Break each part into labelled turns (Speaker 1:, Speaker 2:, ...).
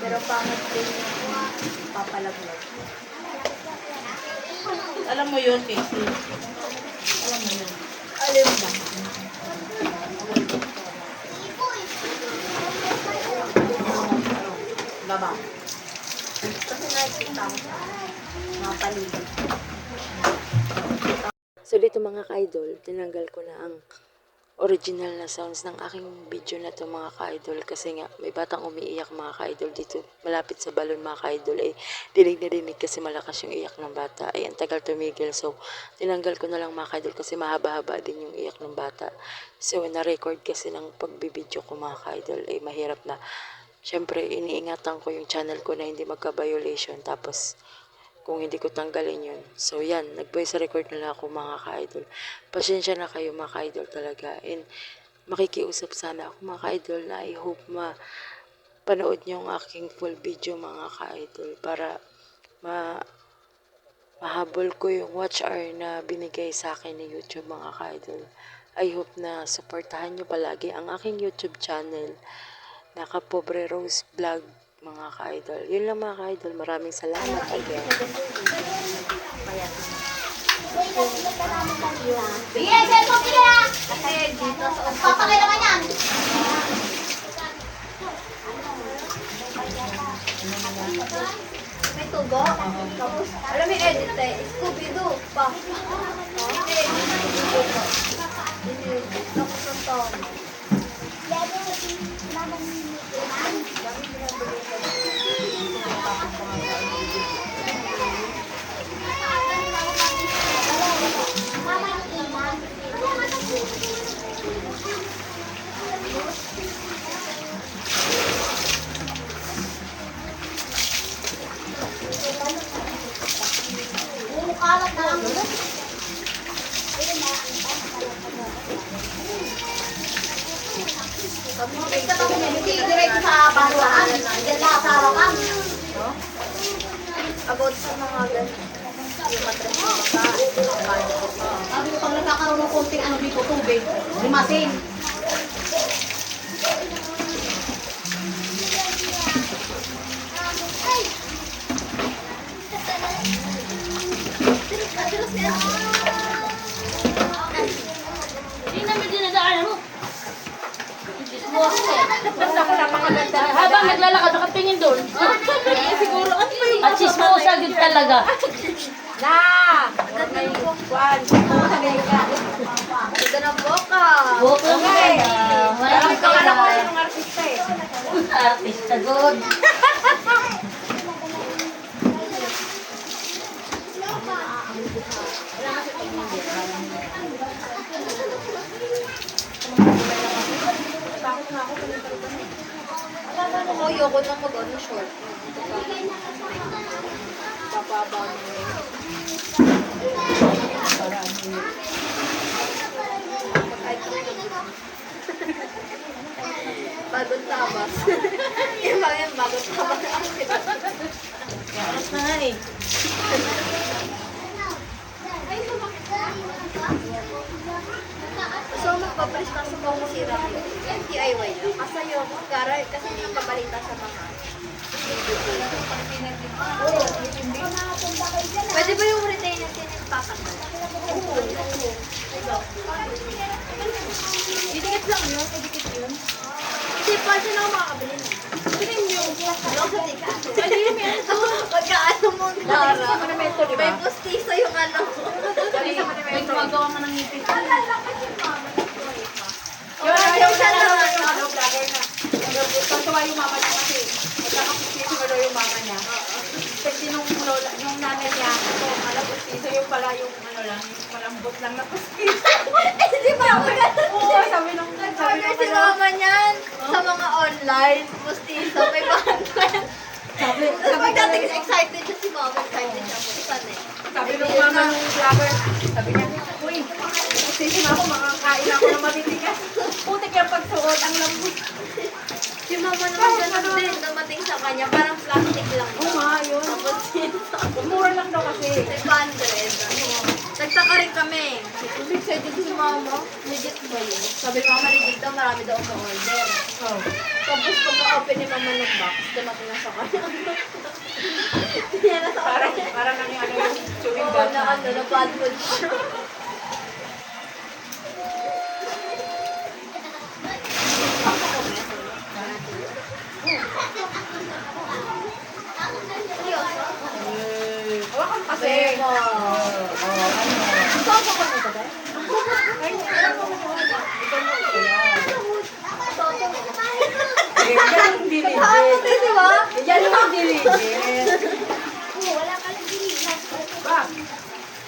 Speaker 1: Pero pangit din yung papalaglag.
Speaker 2: Alam mo yun, Casey. Alam mo yun.
Speaker 1: Alam ba?
Speaker 2: Baba.
Speaker 1: Kasi nakikita ko sa mga paligid.
Speaker 3: So dito mga ka-idol, tinanggal ko na ang original na sounds ng aking video na to mga ka-idol kasi nga may batang umiiyak mga ka-idol dito malapit sa balon mga ka-idol dinig na dinig kasi malakas yung iyak ng bata ang tagal tumigil so tinanggal ko na lang mga ka-idol kasi mahaba-haba din yung iyak ng bata so na-record kasi ng pagbibideo ko mga ka-idol mahirap na syempre iniingatan ko yung channel ko na hindi magka-violation tapos kung hindi ko tanggalin yun. So, yan. Nag-voice record na lang ako mga ka-idol. Pasensya na kayo mga ka-idol talaga. And makikiusap sana ako mga ka-idol na I hope panood nyo ang aking full video mga ka-idol para mahabol ko yung watch hour na binigay sa akin ni YouTube mga ka-idol. I hope na supportahan nyo palagi ang aking YouTube channel na Kapobre Rose Vlog mga ka-idol. Yun lang mga ka-idol. Maraming salamat again.
Speaker 4: Sige, cellphone ko na!
Speaker 1: Kasi dito sa
Speaker 4: Papakailangan yan!
Speaker 1: may tubo. Tapos, alam mo yung edit Scooby-Doo pa. Okay, Scooby-Doo pa. Tapos ang taon.
Speaker 4: Kalat na lang. Hindi direct sa bahaan. Diyan lang sa harapan.
Speaker 1: About sa mga ganito. Yung matres ng babae.
Speaker 4: Sabi ko pag nagkakaroon ng konting ano dito, tubig, limasin.
Speaker 5: Hindi naman dinadaanan mo. Basta ko napakaganda. Habang naglalakad, nakatingin doon.
Speaker 1: Siguro, ano ba yung
Speaker 5: At chismosa yun talaga.
Speaker 1: na! Ganda ng bukwan. Ganda ng boka.
Speaker 5: Buko nga eh.
Speaker 1: Parang
Speaker 5: Walang
Speaker 1: kakala ko
Speaker 5: pera.
Speaker 1: yung artista eh.
Speaker 5: Artista good.
Speaker 1: Ano ko, ayoko nang mag-ano short. Bababa na yun. Bagong tabas. Yung mga yung bagong tabas.
Speaker 5: Aras na nga eh.
Speaker 1: So, magpapalis na sa mga sira ko. Yung DIY lang. Kasi yung garay, kasi yung kabalita sa mga. Pwede ba yung retainer din yung papatay? Didikit lang yun, didikit yun. Kasi pa siya na ako makakabili na. Tingin niyo, ano sa tika? Pwede yung mento. Pagkaano mo, Lara. May pustiso yung ano.
Speaker 5: May gumagawa ka ng ngipin.
Speaker 1: Yung siya na.
Speaker 2: Tuwa yung mama niya kasi. Magkakapustiso mo daw yung mama niya. Kasi nung nanay niya, alam pustiso yung pala yung ano lang, yung malambot lang na pustiso.
Speaker 1: Hindi pa ako ganun.
Speaker 2: Oo, sabi nung
Speaker 1: Nag-order si mama niyan sa mga online. Pustiso, may bangkwen. Tapos pagdating excited siya si mama, excited siya. Saan eh?
Speaker 2: Sabi nung mama nung vlogger, sabi niya, uy, pustiso na ako, makakain ako ng matitigas. Putik yung pagsuot, ang lambot.
Speaker 1: Si mama naman ganun din, dumating sa kanya, parang plastic lang.
Speaker 2: Oo nga, yun.
Speaker 1: Tapos
Speaker 2: Mura lang daw kasi.
Speaker 1: 500. Nagtaka rin kami. Excited si mama. Legit ba yun? Sabi mama, legit daw, marami daw ako order.
Speaker 2: Oh.
Speaker 1: Tapos pagka open ni Mama ng box, dumating na sa kanya. Hindi na sa
Speaker 2: Parang,
Speaker 1: kanya.
Speaker 2: parang ano yung chewing
Speaker 1: Oo,
Speaker 2: gum
Speaker 1: na ano, na bad mood siya.
Speaker 2: Hawakan kasi. Yan ang diligent.
Speaker 1: Di ba?
Speaker 2: Yan ang diligent.
Speaker 4: Wala ka lang dinilas.
Speaker 2: Ba?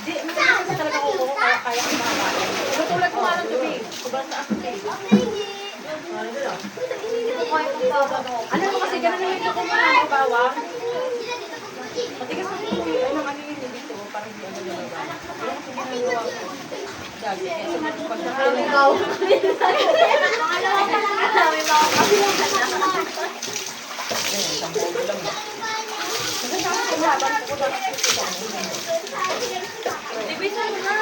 Speaker 2: Di, masakit ka talaga ako kaya kaya ang mga. Tutulad ko nga ng tubig. Sobrang taas ng tubig. Ano mo kasi ganun yung ito kung mga bawang. Matigas na ito yung ano ano yung dito. Parang hindi ano yung bawang. Wala kasi ginagawa ko. Dagi.
Speaker 1: May bawang kami na. May bawang kami na. Division mo na.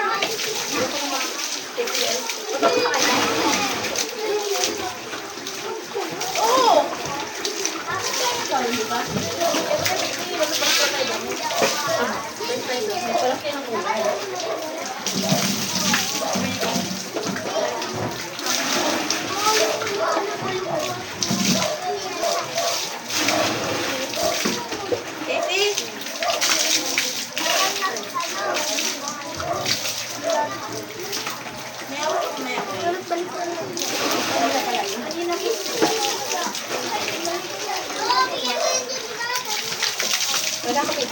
Speaker 1: Oo!
Speaker 2: Wala ko eh.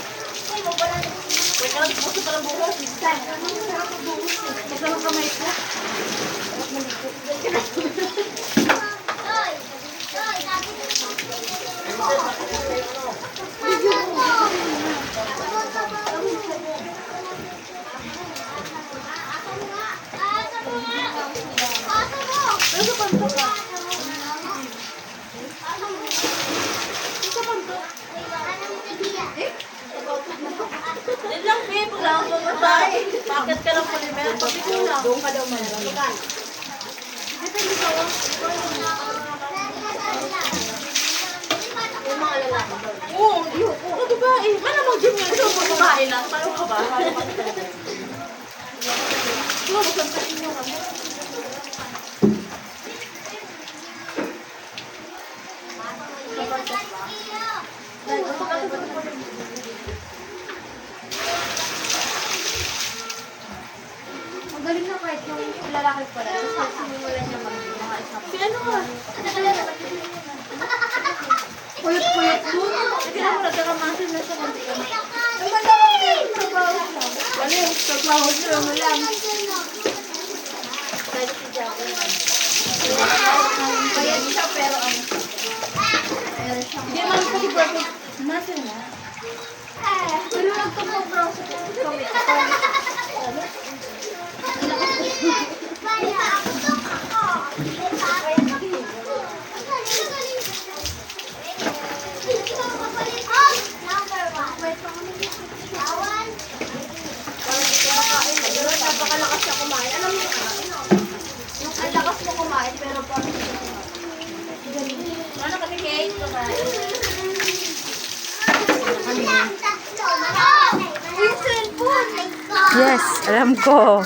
Speaker 1: Wait lang, gusto pa lang buhos.
Speaker 2: Isa lang kamay ko.
Speaker 1: Yan lang, babe. Wala akong mamatay. Bakit ka lang pulimer? Pabigyan lang.
Speaker 2: Doon ka daw man.
Speaker 1: Yung mga lalaki daw. Oo, hindi ko. Ano babae? Ano mag-gym yan? Ito mga babae lang. Paano ka ba? Diba, magkantahin nyo kami.
Speaker 4: Magaling na kahit yung lalaki pa rin. Tapos sinimulan niya mga isang.
Speaker 1: Si ano nga?
Speaker 4: Puyot-puyot mo.
Speaker 1: Hindi ako nagkakamasin na sa konti kami.
Speaker 4: Ano yung trabaho niyo mo lang?
Speaker 1: Dahil si Jackie.
Speaker 4: Payat siya pero ano.
Speaker 1: Hindi naman kasi perfect. Muscle na.
Speaker 4: Pero nagtumaw sa kami.
Speaker 1: Napakalakas siya kumain. Alam mo yung ang lakas mo kumain pero parang ano kasi cake kumain.
Speaker 3: Yes, alam ko.